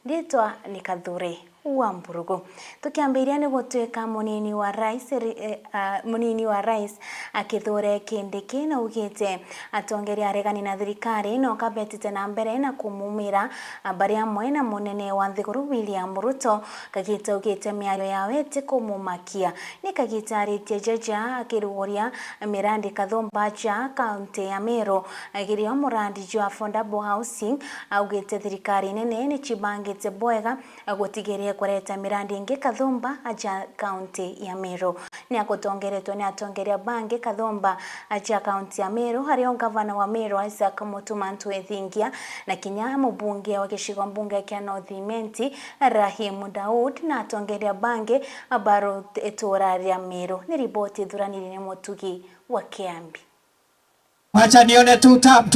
Nditwa ni Kathure wa Mburugu. Tukiambiria ni gutwika munini wa rais Kithure Kindiki na ugite atongeria aregani na thirikari no kabetite na mbere na kumumira bari amwe na munene wa Nthiguru William Ruto kagite ugite miario yawe ti kumumakia ni kagitaritie jeja akirugoria mirandi Kathumba ja kaunti ya Meru agirio murandi jwa affordable housing ugite thirikari nene ni chibangite bwega gutigeria kureta mirandi ingi Kathumba aja kaunti ya Meru ni akotongeretwo ni atongeria bangi Kathumba aja kaunti ya Meru hario gavana wa Meru Isaac Mutuma Ntwethingia na kinya mubunge wa gicigo mbunge kia North Imenti Rahim Daud na atongeria bangi baro itura ria Meru ni riboti thurani ni Mutugi wa Kiambi. Wacha nione tutam.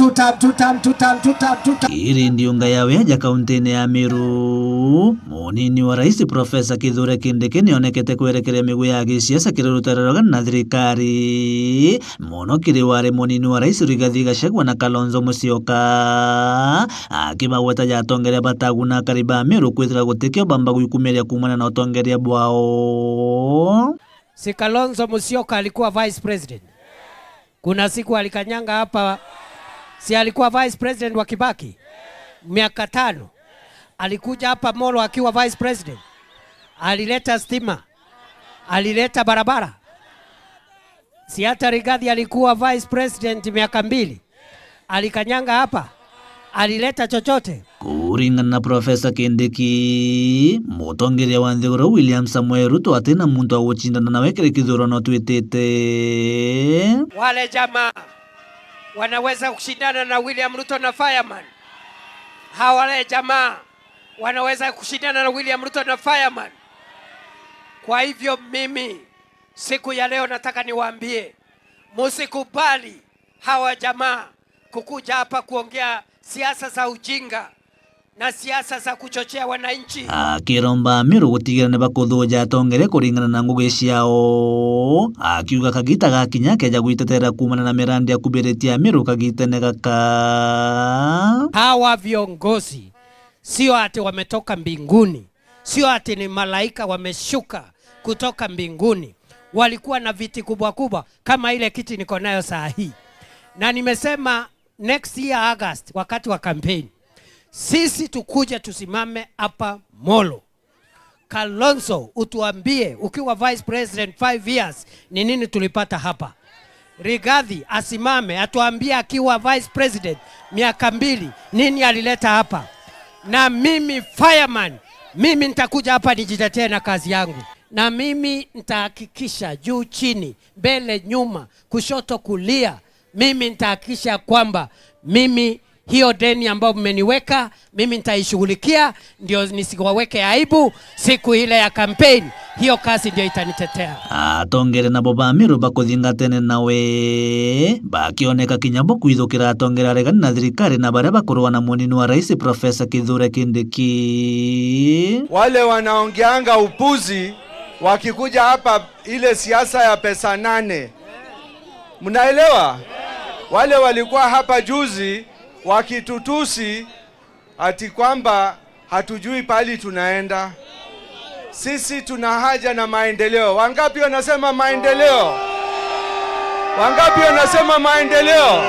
Iri ndio ngayawe ya kaunti ya Meru. Munini wa rais Profesa Kithure Kindiki nionekete kwerekeria miguu ya gisiasa kirutararaga na thirikari. Muno kiri wari munini wa rais Rigathi Gachagua na Kalonzo Musyoka akibagweta ya atongeria bataguna kariba Meru kwithira gutikio bamba guikumeria kumana na atongeria bwao. Si Kalonzo Musyoka alikuwa vice president. Kuna siku alikanyanga hapa, si alikuwa vice president wa Kibaki miaka 5. Alikuja hapa Molo akiwa vice president, alileta stima, alileta barabara. Si hata Rigathi alikuwa vice president miaka 2, alikanyanga hapa, alileta chochote. Kuringana na Profesa Kindiki, mutongeria wa Nthiguru William Samuel Ruto atena muntu aguchindana nawe kile kithurano twitete. Wale jamaa wanaweza kushindana na William Ruto na Fireman. Wale jamaa wanaweza kushindana na William Ruto na Fireman. Kwa hivyo mimi siku ya leo nataka niwaambie, musikubali hawa jamaa kukuja hapa kuongea siasa za ujinga na siasa za kuchochea wananchi. Akiromba Meru gutigirana bakuthuja atongere kuringana na ngugi ciao, akiuga kagita gakinya keja gwitetera kumana na mirandi ya kuberetia Meru kagitene gaka. Hawa viongozi sio ati wametoka mbinguni, sio ati ni malaika wameshuka kutoka mbinguni. Walikuwa na viti kubwa kubwa kama ile kiti niko nayo saa hii. Na nimesema next year August wakati wa campaign sisi tukuja tusimame hapa Molo. Kalonzo utuambie ukiwa vice president 5 years ni nini tulipata hapa. Rigathi asimame atuambie akiwa vice president miaka 2 nini alileta hapa. Na mimi Fireman, mimi nitakuja hapa nijitetee na kazi yangu. Na mimi nitahakikisha juu chini, mbele nyuma, kushoto kulia, mimi nitahakikisha kwamba mimi hiyo deni ambayo mmeniweka mimi nitaishughulikia, ndio nisiwaweke aibu siku ile ya campaign. Hiyo kazi ndio itanitetea. Atongere na boba Meru bakuthingatene nawe bakioneka kinyambo kwithukira atongera aregani na thirikari na baria bakurwa na munini wa rais Profesa Kithure Kindiki. Wale wanaongeanga upuzi wakikuja hapa ile siasa ya pesa 8. Mnaelewa? Wale walikuwa hapa juzi wakitutusi ati kwamba hatujui pali tunaenda. Sisi tuna haja na maendeleo. Wangapi wanasema maendeleo? Wangapi wanasema maendeleo?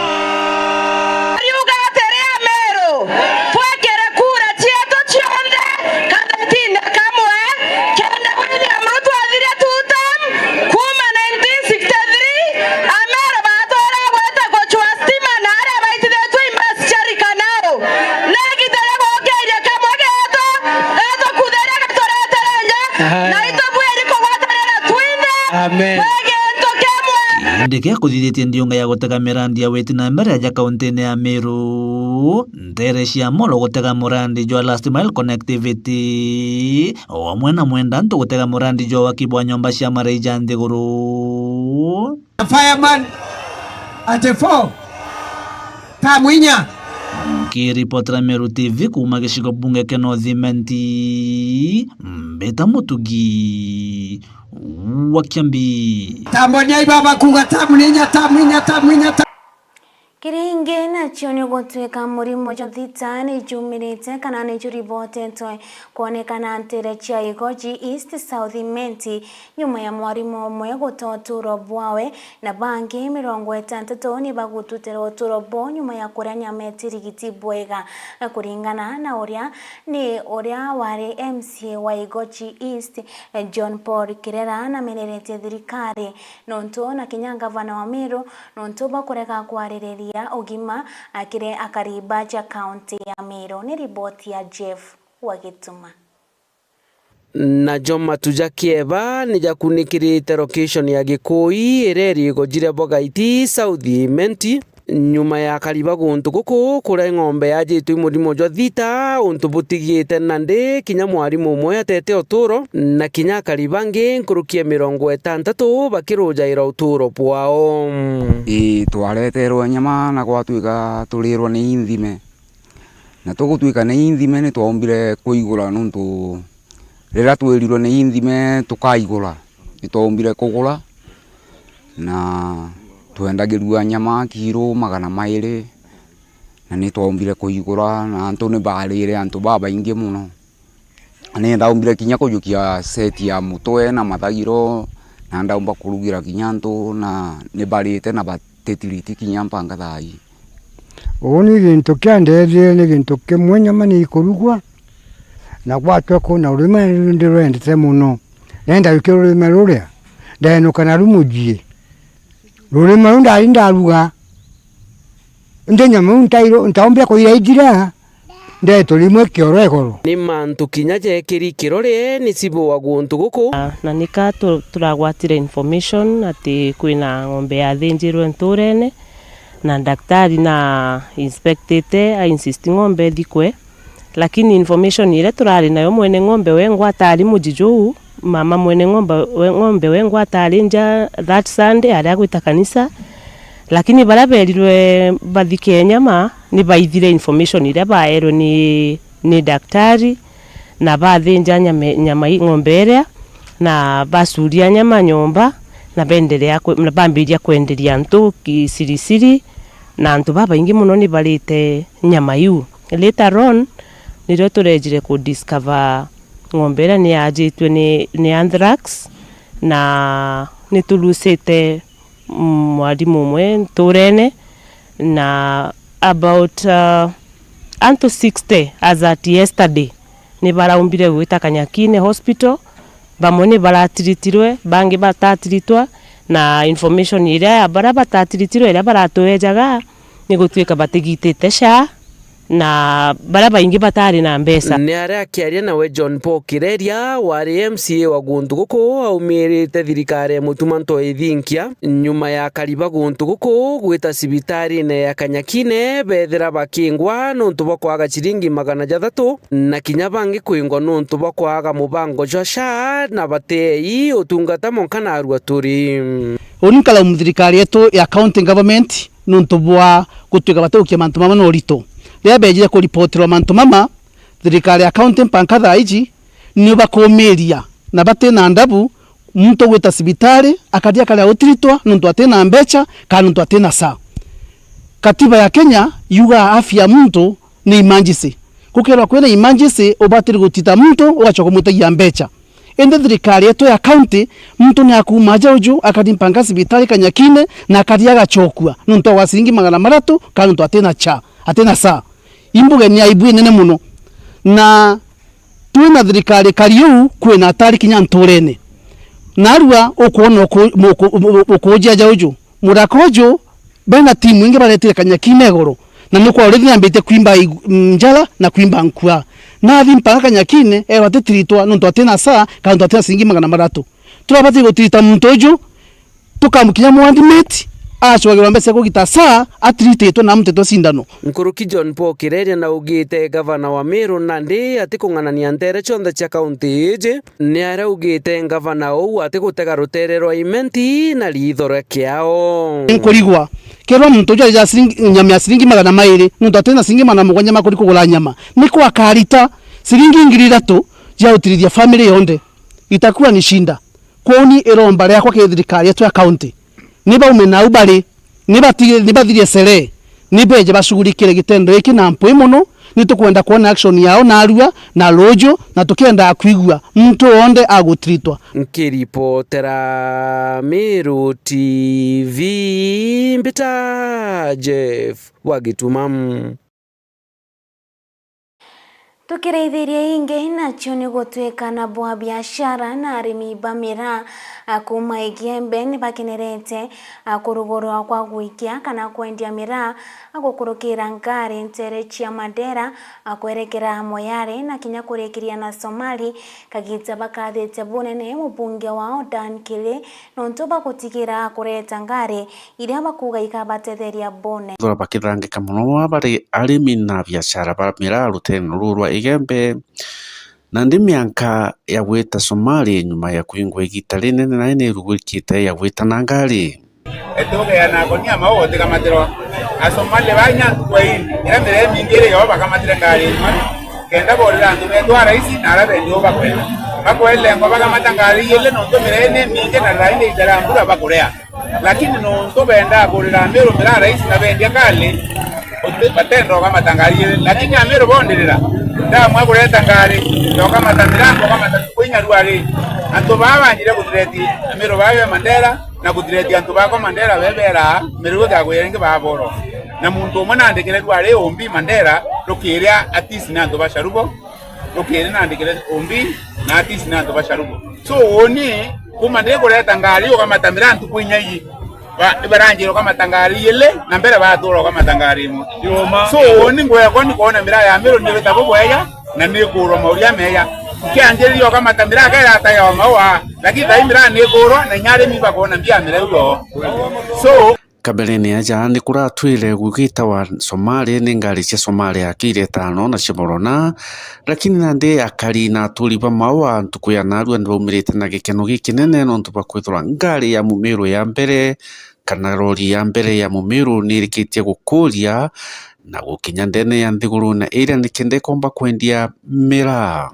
Amen. Kindiki akuthithetie ndionga ya gutega mirandi ya weti na mbere ya kaunti ya Meru ntere cia Molo gutega murandi jwa last mile connectivity o mwena mwenda nto gutega murandi jwa wakibwa nyomba cia Maraija Nthiguru. Fireman ate 4 Kamwinya Kiripotera Meru TV kuma gicigo bunge kia North Imenti Mbeta Mutugi wa Kiambi. Tambonia ibaba kuga tamwinya. Kiringi nacho ni gutwika murimo jo thitani jumirite kana ni juribotetwe kuonekana ntere chia Igoji East South Menti nyuma ya mwarimo umwe gutoturo bwawe na bangi 60 ni bagututira uturo bo nyuma ya kuranya metirigiti bwega kuringana na oria wari MCA wa Igoji East John Paul Kirera na menerete thirikari nonto na Kinyanga Gavana wa Meru nonto bakureka kwaririria ugima akire akaribacha county ya Meru. Ni ripoti ya Jeff Wagituma. Na Joma tujakieba nijakunikirite location ya Gikoi ireri Igojire Bogaiti South Menti nyuma ya kariba guntu guku kure ng'ombe yajitu imurimo jo thita untu butigite nande kinya mwarimu umwe atete uturo na kinya karibange nkurukie 60 bakirujaira uturo bwao twareterwo nyama na gwatuika turirwo ni inthime na tugutuika ni inthime ni twombire kuigura nuntu rira twirirwo ni inthime tukaigura ni twombire kugura na twendagirua nyama kiro 200 na ni twombire kuigura na antu ni barire antu baba ingi muno ni ndaumbire kinya kujukia seti ya mutwe na mathagiro na ndaumba kurugira kinya antu na ni barite na batetiriti kinya mpanga thai oni gintu kiandethie ni gintu kimwe nyama ni ikurugwa na gwatwe kuna urima ndirwendete muno nenda wikiro urima ruria ndenuka na rumujie rurima runda indaruga ndenya muntairo ntaombia ko iraijira ndeto limwe kiorego ni mantu kinya je kiri kirore ni sibo waguntu guku na nika turagwatire information ati kwina ng'ombe ya thinjirwe nturene na daktari na inspectete a insisting ng'ombe dikwe lakini information ile turari nayo mwene ng'ombe wengwa atari mujiju mama mwene ng'ombe wengwa atari nja that Sunday ari gwita kanisa lakini baraberirwe bathike nyama ni baithire information ile baero ni daktari na bathinja nyama ng'ombe area na basuria nyama nyomba na bendelea na bambiria kwenderia ntu kisirisiri na ntu baba ingi muno ni barite nyama yu later on niro turejire ku discover ng'ombe area ni ajitwe ni anthrax na ni tulusete mwarimu umwe turene na about anto 60 as at yesterday ni baraumbire gwita Kanyakine hospital bamwe ni baratiritirwe bangi batatiritwa na information ile bara batatiritirwe ile baratoejaga ni gutwika batigitete sha na baraba ingi batari na mbesa ni aria akiaria nawe John Paul Kireria wari MCA wa guntu guku aumirite thirikari mutumanto ithinkia nyuma ya kariba guntu guku gwita sibitari ne ya Kanyakine bethira bakingwa nuntu bakwaga chiringi 600 na kinya bangi kuingwa nuntu bakwaga mubango josha na batei utungata monkana arua turi onikala muthirikari yetu ya county government nuntu bwa gutwika batukia mantu mama no rito yabejire ko reportero mantu mama thirikari account mpankatha iji ni bakomeria na bate na ndabu muntu gwita sibitari akadia kala utiritwa nuntu atena mbecha kana nuntu atena saa katiba ya Kenya yuga afya muntu ni emergency kukera kwena emergency obatiri gutita muntu ugachoka mutagia mbecha ende thirikari yetu ya county muntu ni akumaja uju akadimpanga sibitari Kanyakine na akadia gachokua nuntu wa shilingi 300 kana nuntu atena saa imbuga ni aibu nene muno na tuina thirikari kariu kwena atari kinya nturene narua okuona okojia jauju murakojo bena timu inge baretire Kanyakine goro na nuko already ambite kwimba njala na kwimba nkwa na mpaka Kanyakine batetiritwa nuntu atena saa kandi atena singi 300 turabati gotirita muntojo tukamukinya mwandimeti achwagira mbese kugita saa atriteto na mteto sindano nkuruki John Paul Kireria na ugite gavana wa Meru nandi ati kunganania ntere chonde cha county ije ni ara ugite gavana ou ati gutega ruterero imenti na lithore kiao nkurigwa kero muntu ja nyama siringi 200 muntu atena singi 700 makuri kugula nyama niko akarita siringi 300 ja utirithia family yonde itakuwa ni shinda kwoni eromba yakwa ke thirikari yetu ya county niba umena ubali niba thirie sere nibeje bashughulikire gitendo iki na mpwi muno nitukwenda kuona action yao narua na rojo na tukienda kuigua mtu onde agutritwa. Nkiripotera Meru TV Mbita Jeff Wagitumam. Tukireithirie ingi nacio ni gutwika na bwa biashara na arimi bamira kuma igiembe ni bakenerete kurugorwa kwa guikia kana kwendia mira gukurukira ngari ntere cia Mandera kwerekera Moyale na kinya kurekiria na Somali kagita bakathete bunene mubunge wao Dan Kile nontoba gutigira kureta ngari iria bakuga ikabatetheria bone thora bakithangika muno bari arimi na biashara bamira ruteno rurwa igembe na ndi mianka ya gwita Somali nyuma ya kuingwa igita rinene na ine rugwikite ya gwita na ngari etoke yana konia mawo tikamatiro Somali banya kwai ira mere mingire yo bakamatira ngari kenda borira ndu metwara isi narabe ndio bakwela bakwele ngo bakamata ngari yele no to mirene minge na raine itarambura bakurea lakini no to benda borira mero mirara isi na bendia kale batendo kama tangari lakini amero bondelera nda mwa kureta ngari ndo kama tandirango kama takuinya ruari anto baba njire kudireti amero bawe Mandera na kudireti anto bako Mandera bebera merugo ga kwenge baboro na muntu mwana ndekere ruari ombi Mandera rokiria atisi na anto basharubo rokiria na ndekere ombi na atisi na anto basharubo so oni kuma ndire kureta ngari yo kama tandirango kuinya yi baranjiro kama tangari yele na mbere batoro kama tangari mo so oni ngoya kwani kuona mira ya mero ni beta boya na ni kuro mauria meya kianjiriyo kama tambira kaya hata ya mawa lakini dai mira ni kuro na nyare mi bakona mbia mira ugo so kabeleni aja ni kuratwire gugita wa Somali ni ngari cia Somali akire tano na ciborona lakini nande akari na tulipa mawa ntukuya narua ndaumirite na gikeno gikinene no ntuba kwithura ngari ya Mumiru ya mbere kana rori ya mbere ya Mumiru nirikitie gukuria na gukinya ndene ya nthiguru na ira nikende komba kwendia mira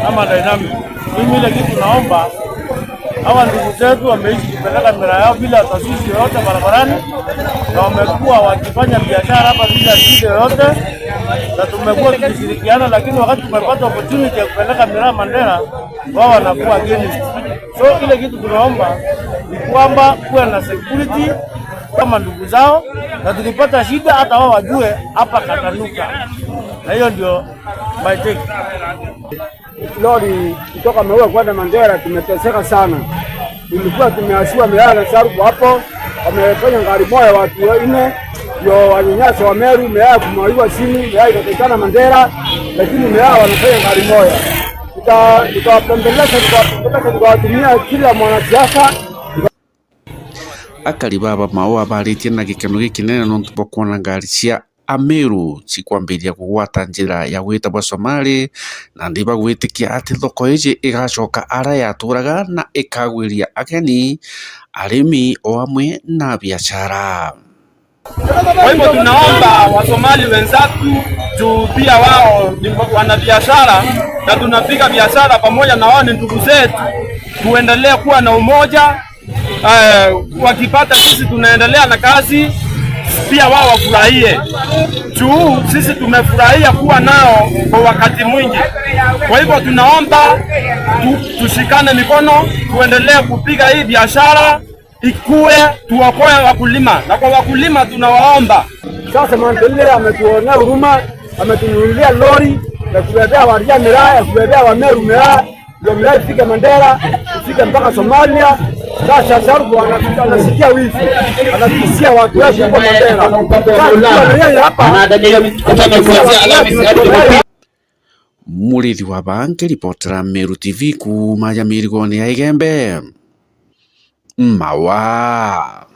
ama dynamic. Mimi ile kitu naomba hawa ndugu zetu wameishi kupeleka mira yao bila tatizo yoyote barabarani na wamekuwa wakifanya biashara hapa bila shida yoyote na tumekuwa tukishirikiana, lakini wakati tumepata opportunity ya kupeleka mira Mandera wao wanakuwa against. So ile kitu tunaomba ni kwamba kuwe na security kama ndugu zao na tukipata shida hata wao wajue hapa katanuka, na hiyo ndio my take. Lori kutoka Meru kwenda Mandera tumeteseka sana. Tulikuwa tumeashiwa Meru na Sarubu hapo, wamefanya ngari moja watu 4 ndio wanyanyasa wa Meru, Meru kumwaiwa simu, Meru ikatekana Mandera, lakini Meru wanafanya ngari moja. Tutawapembeleza tukawatumia kila mwanasiasa. akari baba mawa baritie na gikeno gikinene no ntuba kuona ngari cia Meru cikwambiria kugwata njira ya gwita bwa Somali na ndiba gwitikia ati thoko iji igacoka ara yaturaga na ikagwiria ageni arimi o amwe na biashara. Kwa hivyo tunaomba Wasomali wenzetu juu pia wao ni wana biashara na tunapiga biashara pamoja na wao, ni ndugu zetu, tuendelee kuwa na umoja. Wakipata sisi tunaendelea na kazi, pia wao wafurahie juu sisi tumefurahia kuwa nao kwa wakati mwingi. Kwa hivyo tunaomba tushikane mikono, tuendelee kupiga hii biashara ikue, tuokoe wakulima, na kwa wakulima tunawaomba sasa. Mandela ametuonea huruma, ametununulia lori na kubebea waria miraa, kubebea wa Meru miraa, ndio miraa ifike Mandera, ifike mpaka Somalia. Sasa Sarubu anasikia wizi, anatishia watu wake huko Mandera. Murithi wa banki ripotera Meru TV kuma ya mirigoni ya igembe mawa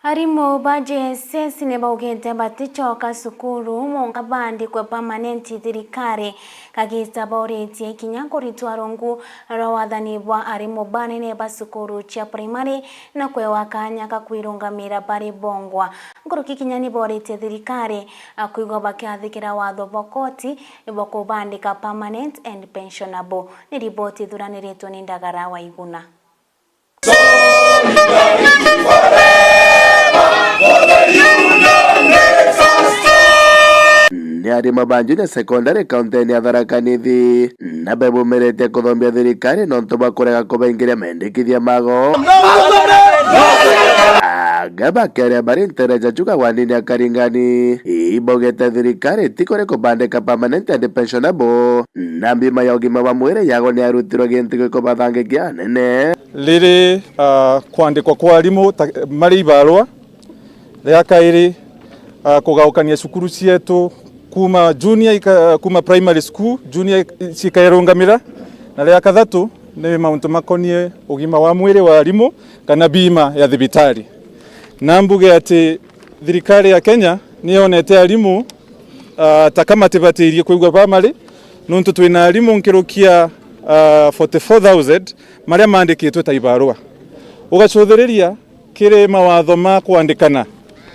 Harimo baje sesi ne baugente batichoka sukuru monga bandi kwa permanenti thirikari kagita boreti kinyango ritwarongu rawathani bwa harimo bane ne basukuru cha primary na kwe wakanya kakwirungamira bari bongwa ngoroki kinyani boreti thirikari akuigo bakathikira watho bokoti boko bandika permanent and pensionable ni riboti thuraniretwo ni Ndagara wa Iguna. Ni arima banjine secondary kaunti ya Tharaka Nithi na bebumerete kuthomia thirikari nontu bakurega kubaingiria mendekithia mago gaba kere bari ntereja juga wanini akaringani ibogete thirikari tikore kubandika permanent and pensionable na mbima ya ugima wa mwire yago ni arutirwo gintu gikubathangikia nene riri kwandikwa kwa arimu mari ibarwa ria kairi kugaukania cukuru cietu kuma junior kuma primary school junior cikairungamira na ria kathatu ni mauntu makonie ugima wa mwire wa arimu kana bima ya thibitari na mbuge ati thirikari ya Kenya nionete arimu takama tibatirie kuigwa primary nuntu twina arimu nkirukia 44,000 maria mandikitwe ta ibarua ugacuthiriria kire mawatho ma kuandikana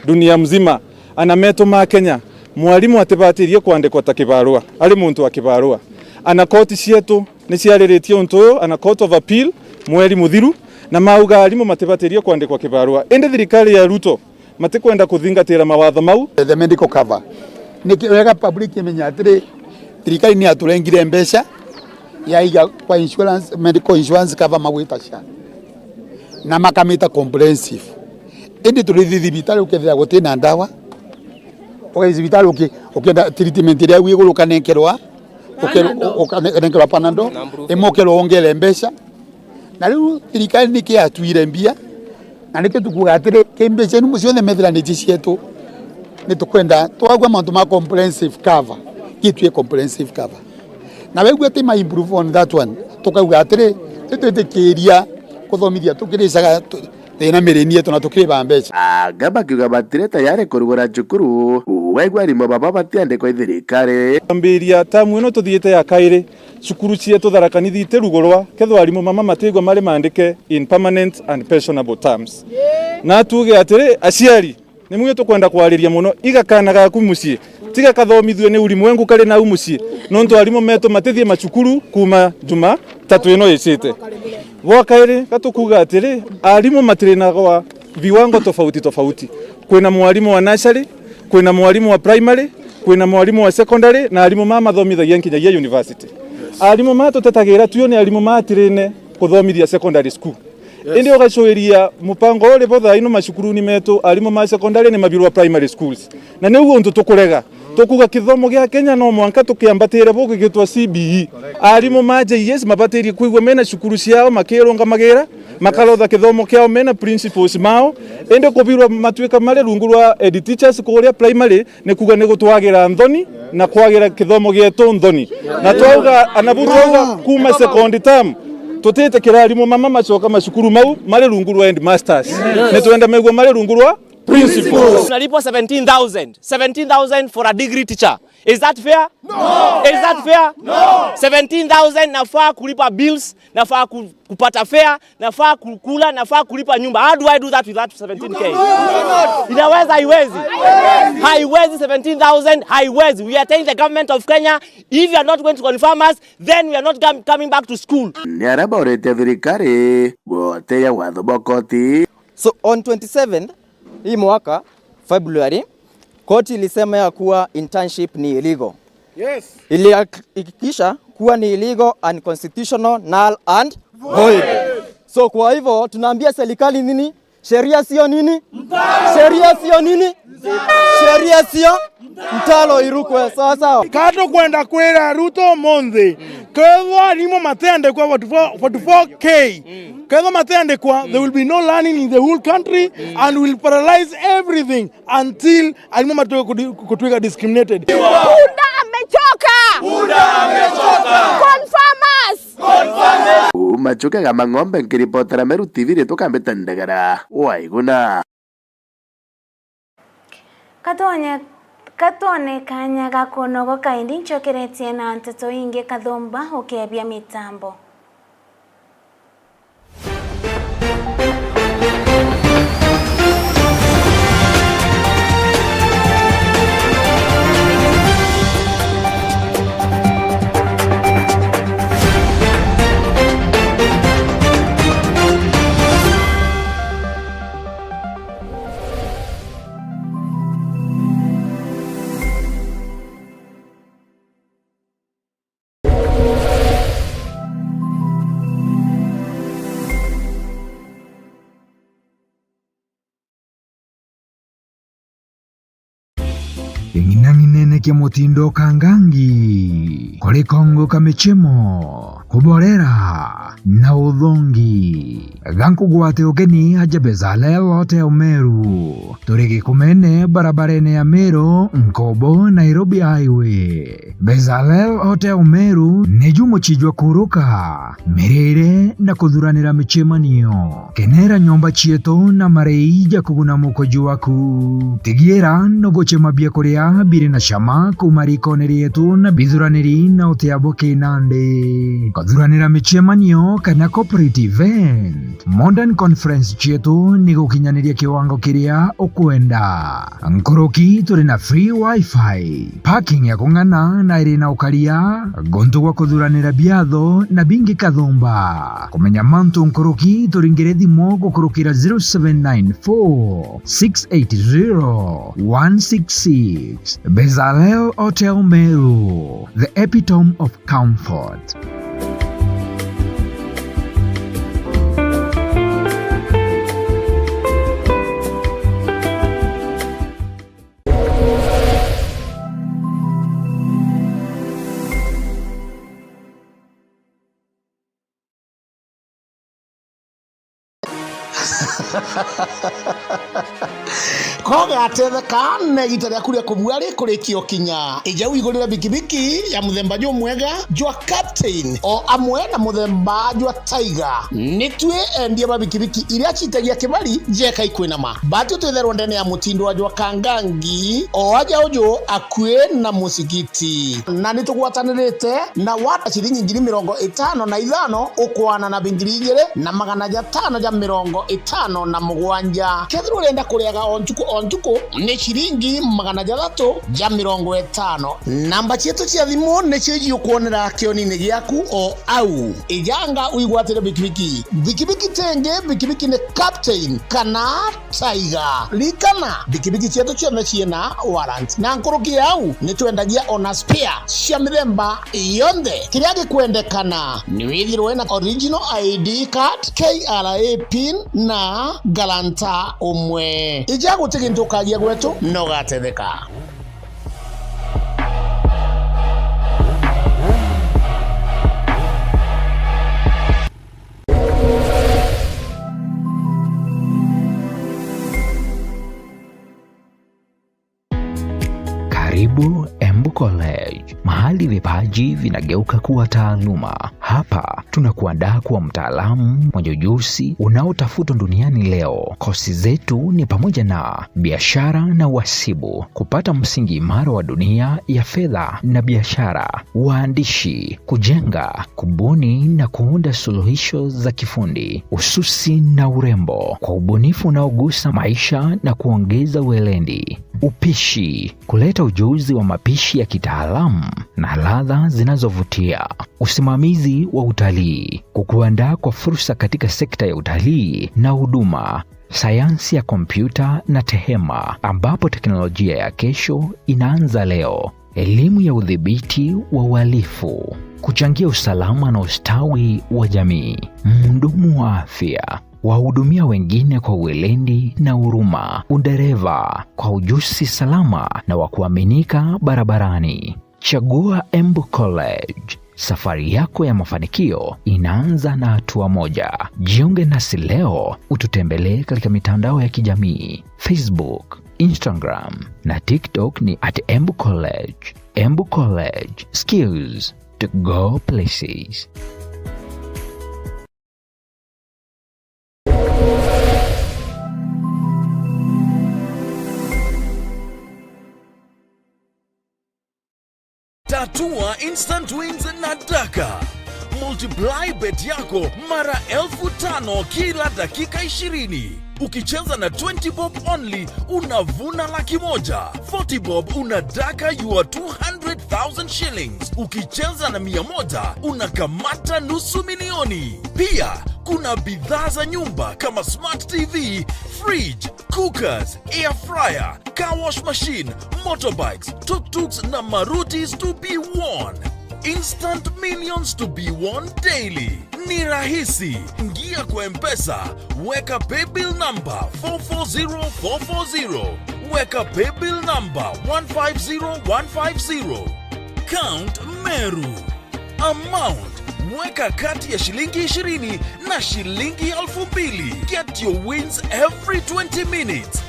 dunia mzima ana meto ma Kenya mwalimu atibatirie kuandikwa ta kibarua ali muntu wa kibarua ana koti cietu ni ciariritie untu ana court of appeal mweri muthiru na mauga alimu matibatirie kuandikwa kibarua indi thirikari ya Ruto matikwenda kuthingatira mawatho mau the medical cover ni kirega public imenya atiri thirikari ni aturengire mbeca ya iga kwa insurance medical insurance cover magwita sha na makamita comprehensive indi turithi thibitari ukethira gutina ndawa thibitari ukienda treatment ria wiguru kanenkerwa ukanenkerwa panando imokero ongele mbeca na riu thirikari ni kiatuire mbia na nikio tukuga atiri kimbeca ni ciothe methiraniti cietu ni tukwenda twagwa mauntu ma comprehensive cover kitue comprehensive cover na wegu ati ma improve on that one tukauga atiri twitikiria kuthomithia tukiricaga thina mirini yetu na tukiriba mbeca gaba kiuga batire tayari kurugura cukuru wegwa rimo baba batiandikwa thirikari ambiria tamu ino tuthiite ya kairi cukuru cietu Tharaka Nithi iterugurwa kethwa arimu mama matigwa mari mandike in permanent and pensionable terms na tuge atiri aciari ni mwe tukwenda kwariria muno igakana gaku mucii tiga kathomithwe ni ulimwengu kari na umucii nontu arimu meto matithie macukuru kuma juma tatu ino icite gwa kairi gatukuga atiri arimu matire na gwa viwango tofauti kwina mwalimu wa nursery kwina mwalimu wa primary kwina mwalimu wa secondary na arimu mama thomithagia nkinyagia university arimu matutetagira tuyo ni arimu matirine kuthomithia secondary school indi ugacuiria mupango uri botha ino macukuruni metu arimu ma secondary ni mabirwa primary schools na ni ugo ntu tukurega tukuga kithomo gia Kenya no mwanka tukiambatire buku gitwa CBE arimu ma JS mabatirie kuigwa mena cukuru ciao makirunga magira makalotha kithomo kiao mena principles mao indi kubirwa matwika mari rungu rwa head teachers kuria primary ni kuga ni gutwagira nthoni na kwagira kithomo gietu nthoni na twauga anabutwa kuma second term tutete kirarimu mama macoka macukuru mau mari rungu rwa headmasters ni twenda megwa mari rungu rwa principals. Tunalipwa 17,000 for a degree teacher. Is that fair? No. Is that fair? No. 17,000 nafaa kulipa bills, nafaa kupata fare, nafaa kukula, nafaa kulipa nyumba. How do I do that with that 17k? Inaweza haiwezi. Haiwezi 17,000, haiwezi. We are telling the government of Kenya, if you are not going to confirm us, then we are not coming back to school. Ni araba orete thirikari wote ya watho bokoti. So on 27th hii mwaka February koti ilisema ya kuwa internship ni illegal. Yes. Ilihakikisha kuwa ni illegal, unconstitutional, null and void. So kwa hivyo tunaambia serikali nini? Sheria sio nini? Sheria sio nini? Sheria sio mtalo irukwe sawa sawa. Kato kwenda kwera Ruto Monday. Kwa limo matende kwa 44k. Kwa matende kwa there will be no learning in the whole country and will paralyze everything until alimo matoko kutweka discriminated. Buda amechoka. Confirm us. Machuka kama ng'ombe nkiripotera Meru TV tukambeta Ndagara wa Iguna. katonekanya gakonogo kaindi nchokeretie na nteto inge kathomba ukebia mitambo. Ing'inang'inene kia mutindo kangangi kuri Kongo kamechemo kuborera na uthongi gankugwate ukeni aja Bezalel Hotel Meru turigi kumene barabarene ya Meru Nkobo Nairobi Highway. Bezalel Hotel Meru neju muchijwa kuruka mirire na kuthuranira michemanio kenera nyomba chieto na mareija kuguna mukoju waku tigiera no gochemabia kuria biri na shama kumarikonerie yetu na bithuraniri na utiabo kinande kuthuranira michemanio kana corporate event modern conference chietu ni gukinyaniria kiwango kiria ukwenda nkoroki turi na free wifi parking ya kung'ana na iri na ukaria gontu gwa kuthuranira biatho na bingi kathumba kumenya mantu nkoroki turingire thimo gukurukira 0794 680 166. Bezalel Hotel Meru, the epitome of comfort. Koga atetheka na gita rya kuria kubwari kurikio kinya ija wigurira bikibiki ya muthemba jo mwega jwa Captain o amwe na muthemba jwa Tiger nitwe endie ba bikibiki iria chitagia kibali jeka ikwinama batu twetherwo ndene ya mutindo wa jwa kangangi o aja ujo akwe na musigiti na nitugwatanirite na wata chiringi 55,000 ukwana na 2,557 kethiro urenda kuriaga ontuko ni chiringi 350. Namba chietu chia thimu ni chiji ukuonera kioni-ini giaku o au ijanga uigwatire bikibiki tenge bikibiki ni Captain kana Tiger likana bikibiki chietu chiona chiena warrant na nkuruki au ni twendagia ona spare cia mithemba yonde kiria gikwendekana ni withirwe na original ID card, KRA pin na galanta umwe ijagu tigintu kagia gwetu no gatetheka. Karibu Embu College, mahali vipaji vinageuka kuwa taaluma. Hapa tunakuandaa kuwa mtaalamu mwenye ujuzi unaotafutwa duniani leo. Kosi zetu ni pamoja na biashara na uhasibu, kupata msingi imara wa dunia ya fedha na biashara, uandishi, kujenga, kubuni na kuunda suluhisho za kifundi, ususi na urembo kwa ubunifu unaogusa maisha na kuongeza weledi, upishi, kuleta ujuzi wa mapishi ya kitaalamu na ladha zinazovutia, usimamizi wa utalii, kukuandaa kwa fursa katika sekta ya utalii na huduma, sayansi ya kompyuta na tehema ambapo teknolojia ya kesho inaanza leo, elimu ya udhibiti wa uhalifu, kuchangia usalama na ustawi wa jamii, mhudumu wa afya, wahudumia wengine kwa weledi na huruma, udereva kwa ujuzi salama na wa kuaminika barabarani. Chagua Embu College. Safari yako ya mafanikio inaanza na hatua moja. Jiunge nasi leo, ututembelee katika mitandao ya kijamii Facebook, Instagram na TikTok ni @Embu College. Embu College, skills to go places. Tatua Instant Wins na Daka. Multiply bet yako mara 5,000 kila dakika 20. Ukicheza na 20 bob only unavuna $100,000. 40 bob unadaka your 200,000 shillings. Ukicheza na 100 unakamata $500,000. Pia kuna bidhaa za nyumba kama smart TV, fridge, cookers, air fryer, car wash machine, motorbikes, tuk-tuks na marutis to be won. Instant millions to be won daily. Ni rahisi. Ingia kwa M-Pesa, weka paybill number 440440. Weka paybill number 150150. Count Meru. Amount, weka kati ya shilingi 20 na shilingi 2,000. Get your wins every 20 minutes.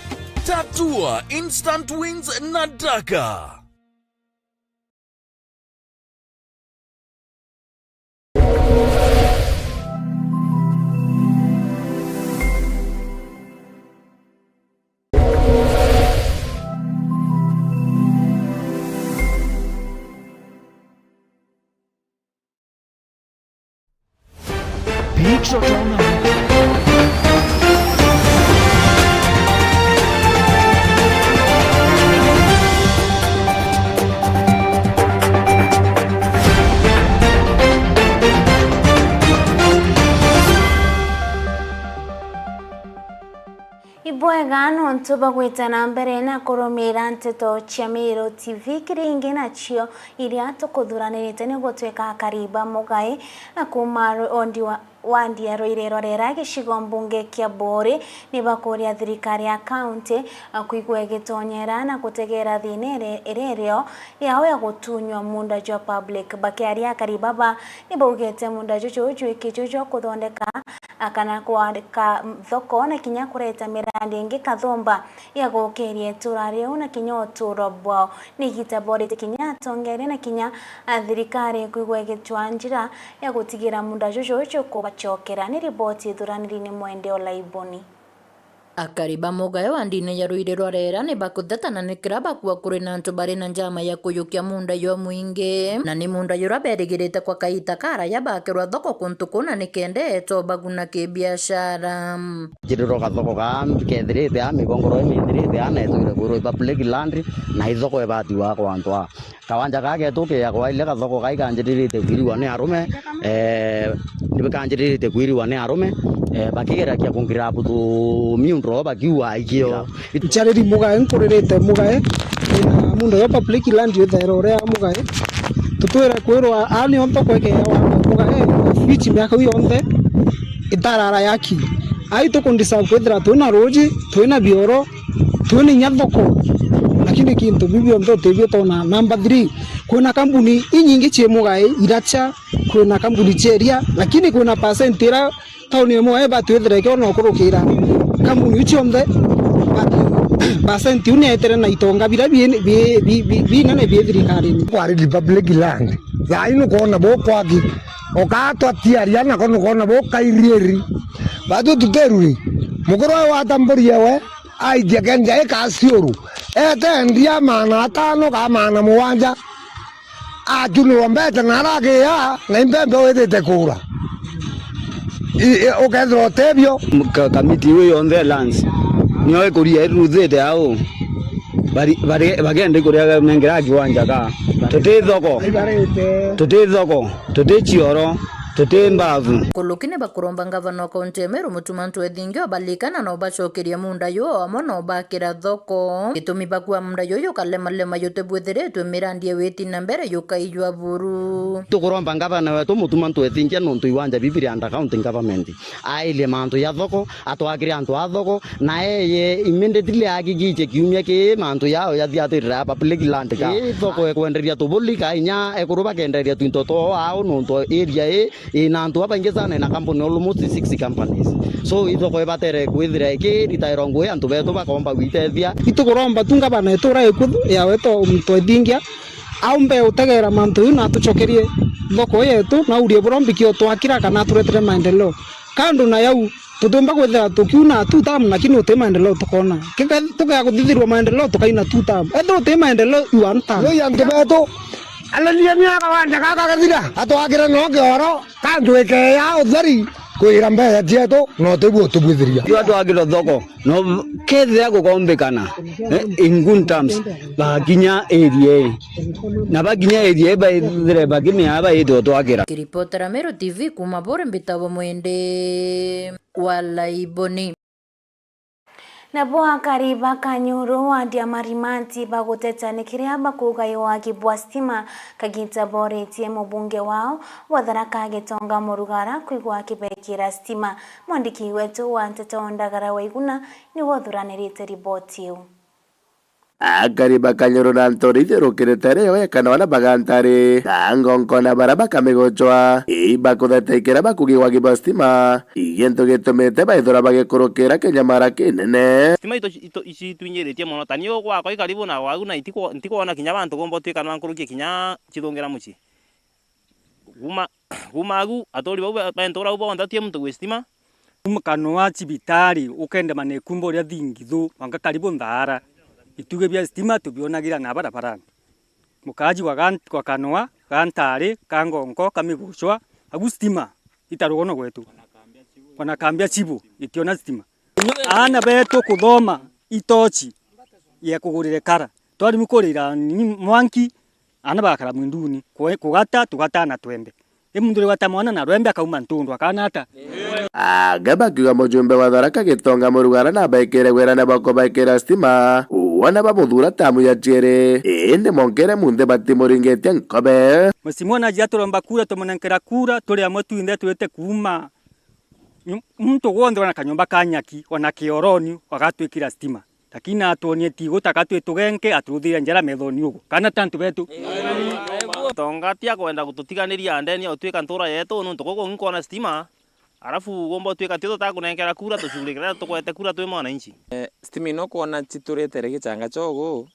Tatua Instant Wins na Daka. Ibwegano ntuba gwitana mbere na kurumira nteto cia Miro TV kiringi nacio iria tukuthuranirite niguo tweka kariba mugai kuma ondi wa Ndiaro irero rera gicigo mbunge kia Bori ni bakuria thirikari ya county kuigwa gitonyera na kutegera thine irerio yao ya gutunywa munda jo public bakiaria karibaba ni baugete munda jojo ikijojo kuthondeka akana kwandika thoko na kinya kureta mirandi ingi kathomba ya gukirie turari una kinya oturobwo ni gitabori kinya tongere na kinya thirikari kuigwa gitwanjira ya gutigira munda jojo kubachokera ni riboti thuraniri ni mwende olaiboni. Akariba mugayo andine ya Ruirero rera ni bakuthatana ni kiraba kwa kuri na antu bari na njama ya kuyukia munda yo muinge na ni munda yo raberigirite kwa kaita kara ya bakirwa thoko kuntukuna ni kende to baguna ke biashara jiriro ka thoko ka kethirite ya migongoro emithirite ya na ithire kuro public land na ithoko ebati wa kwa antwa kawanja kage tuke ya kwa ile ka thoko ka ikanjiririte kwiriwa ni arume ni bakanjiririte kwiriwa ni arume bakigera kia kungira butu miundro bakiwa ikio chareri mugae nkurerete mugae na mundo yo public land yo thero rea mugae tutwera kwirwa ani onto kweke ya mugae fichi miaka yonde itarara yaki ai to kondisa kwethra tuna roji tuna bioro tuna nyathoko lakini kintu bibio ndo tebio tona number 3 kuna kampuni inyingi che mugae iracha kuna kampuni cheria lakini kuna percent ira tauni mo eba twethre ke no kurukira kampuni uchomde percent unetere na itonga bira bi na ne bi thirikari ni kwa public land ya ino kona bo kwagi okato atiaria na kono kona bo kairieri bado tuterui mugoro wa tambori yewe aidia kenja ekasiuru ndia mana atano ka mana muwanja ajunu mbete narage ya na imbembe wetete kura ukethro tebio kamiti we on the lands niyo kuria ruthete ao bari bagende kuria mengira kiwanja ka tote thoko chioro tote mbavu kulukine bakuromba ngavana kaunti Meru mutumantu ethingio balikana na obacokeria munda yo amono bakira thoko gitumi bakwa munda yo kalema yote bwethiretwe mirandi weti na mbere yukaijwa buru tukuromba ngavana wetu mutumantu ethingia nontu iwanja bibiri anda county government aile mantu ya thoko atwakire antu a thoko na immediately agigiche kiumia ke mantu yao ya thiatirira public land ka thoko ekwenderia tubuli kainya ekuruba kenderia twintoto ao nontu area ina antu abaingi sana na kampuni almost 6 companies so ithoko ebatere kwithira iki ritairongwe antu betu bakomba gwitethia itukuromba tunga bana etura ekuthu ya weto mto ethingia aumbe utegera mantu na tucokerie thoko yetu na urie burombikio twakira kana turetere maendeleo kando na yau tutumba kwethira tukiuna tutam lakini uti maendeleo tukona tuka kuthithirwa maendeleo tukaina tutam etho uti maendeleo iwanta yo yantu betu Alalia miaka wanja kaka kathira atwagira no gioro kanjweke ya utheri kwira mbere tieto no tebu tubuthiria tu atwagira thoko no kethira gukombekana in good terms baginya area na baginya area ba thire bagimya ba ito twagira. Kiripotera Meru TV kuma bore mbitabo mwende wala iboni. Na boa kariba kanyuru wadia marimanti baguteta nikiria bakugayo wa kibwa stima kagita bore tie mubunge wao watharaka getonga murugara kwigwa kibekira stima. Mwandiki wetu wa Nteto Ndagara Waiguna ni wothuranirite ripoti yu. Akariba kanyuru na ntorite rukiritere yo yakana wana bagantare kangonko na baraba kamegochwa bakuthetekera bakugiwa kibwa stima igento gitumite baithora bagikurukira kinyamara kinene stima ici twinyiritie muno tani gwako ikaribu na Waiguna ntikona kinya bantu gombo twika nwankurukie kinya chithungira muci gumagu atori bau bentora ubo ondatie muntu gwi stima umukano wa cibitari ukende manekumbo ria thingithu wanga karibu ndara ituge bia stima tubionagira na barabarani mukaji wa kanwa gantari kangonko kamigushwa agu stima itarugono gwetu wanakambia chibu itiona stima ana beto kuthoma itochi ye kugurire kara twari mukurira mwanki ana bakara mwinduni kugata tugata na twembe emundu wata mwana na rwembe akauma ntundu akanata agaba kiga mujumbe wa Tharaka gitonga murugara na baikere gwera na bako baikera stima wana bamuthura tamu ya jere ende monkere munde batimuringetia nkobe musimu na jaturomba kura tumunenkera kura turi amwe tuinde tuete kuma muntu gwonde wana kanyomba kanyaki wana kioroni wagatwikira stima lakini atuonie tigo takatwe tugenke atuthira njara methoni ugo kana tantu betu tongatia kwenda gututiganiria ndeni otwika ntura yetu nuntu guko nkona stima arafu gombo twika tito takunenkera kura tucurikira tukwete kura twi mwananchi stima ino kuona chiturite gicanga chogo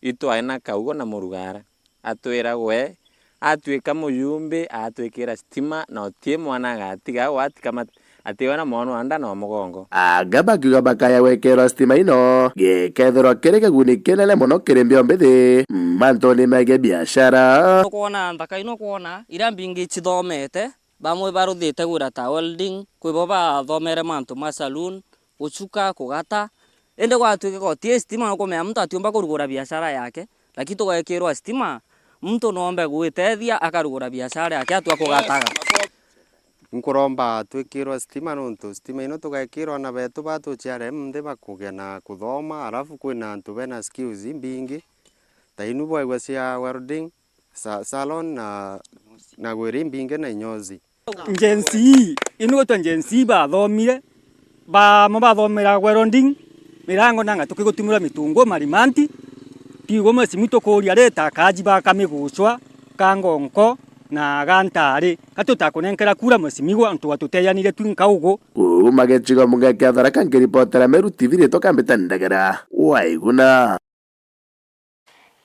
itu aina kaugo na murugara atwira gwe atwika muyumbi atwikira stima na otie mwana gatiga watika atiwana mwana anda na mugongo agaba kiga bakaya wekera stima ino gekethero kirike guni kenele muno kirimbio mbithi mantoni mege biashara kuona ndaka ino kuona ira mbingi chithomete bamwe baruthite gwira ta welding kwibo bathomere mantu ma saloon uchuka kugata ende gwatwike gotie stima ukomea mtu atiumba kurugura biashara yake lakini tugekirwa stima mtu nombe gwitethia akarugura biashara yake atwa kugataga nkuromba twikirwa stima nuntu stima ino tugekirwa na betu batuchiare mnde bakugia na kuthoma arafu kwina antu bena skills mbingi ta inu bwaigwa cia welding salon na gwiri mbingi na inyozi njensi inu to njensi bathomire bathomera welding mirango nanga tukigutumira mitungo marimanti tigo masimu tukuria reta kaji bakamigucwa kangonko na gantari katutakunenkera kura masimigo antu watuteyanire twinka ugo magechigo mugeke Tharaka ngiripotera Meru TV ritoka Nteto Ndagara Waiguna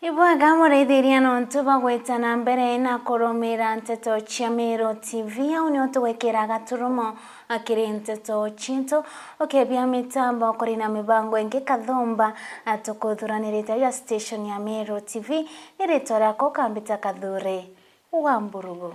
Ibwa gamureithiria nontu bagwetana mbere na kurumira Nteto cia Meru TV au ni otugwekera gaturumo akiri Nteto chinto okebia mitambo kuri na mibango ingi kathomba atukuthuranirite ya station ya Meru TV iritora ko kambita kathure wa Mburugu.